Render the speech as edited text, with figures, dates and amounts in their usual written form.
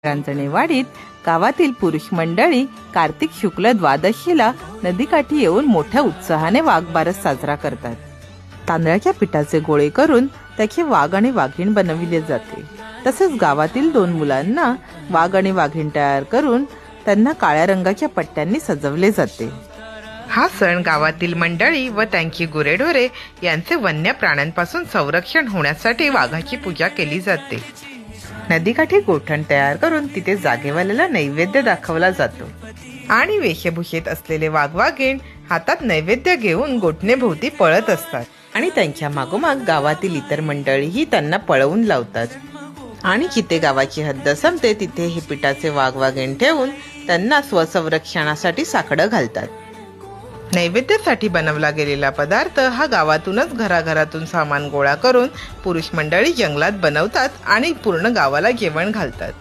रांजणेवाडीत गावातील पुरुष मंडळी कार्तिक शुक्ल द्वादशीला नदीकाठी येऊन मोठ्या उत्साहाने वाघबारस साजरा करतात. तांदळाच्या पिठाचे गोळे करून त्याचे वाघ आणि वाघीण बनविले जाते. तसेच गावातील 2 मुलांना वाघ आणि वाघीण तयार करून त्यांना काळ्या रंगाच्या पट्ट्यांनी सजवले जाते. हा सण गावातील मंडळी व त्यांची गुरेढोरे यांचे वन्य प्राण्यांपासून संरक्षण होण्यासाठी वाघाची पूजा केली जाते. नदीकाठी गोठण तयार करून तिथे जागेवाल्याला नैवेद्य दाखवला जातो आणि वेशभूषेत असलेले वाघवाघीण हातात नैवेद्य घेऊन गोठणेभोवती पळत असतात आणि त्यांच्या मागोमाग गावातील इतर मंडळीही त्यांना पळवून लावतात. आणि जिथे गावाची हद्द संपते तिथे हे पिठाचे वाघवाघीण ठेवून त्यांना स्वसंरक्षणासाठी साकडं घालतात. नैवेद्यासाठी बनवला गेलेला पदार्थ हा गावातूनच घराघरातून सामान गोळा करून पुरुष मंडळी जंगलात बनवतात आणि पूर्ण गावाला जेवण घालतात.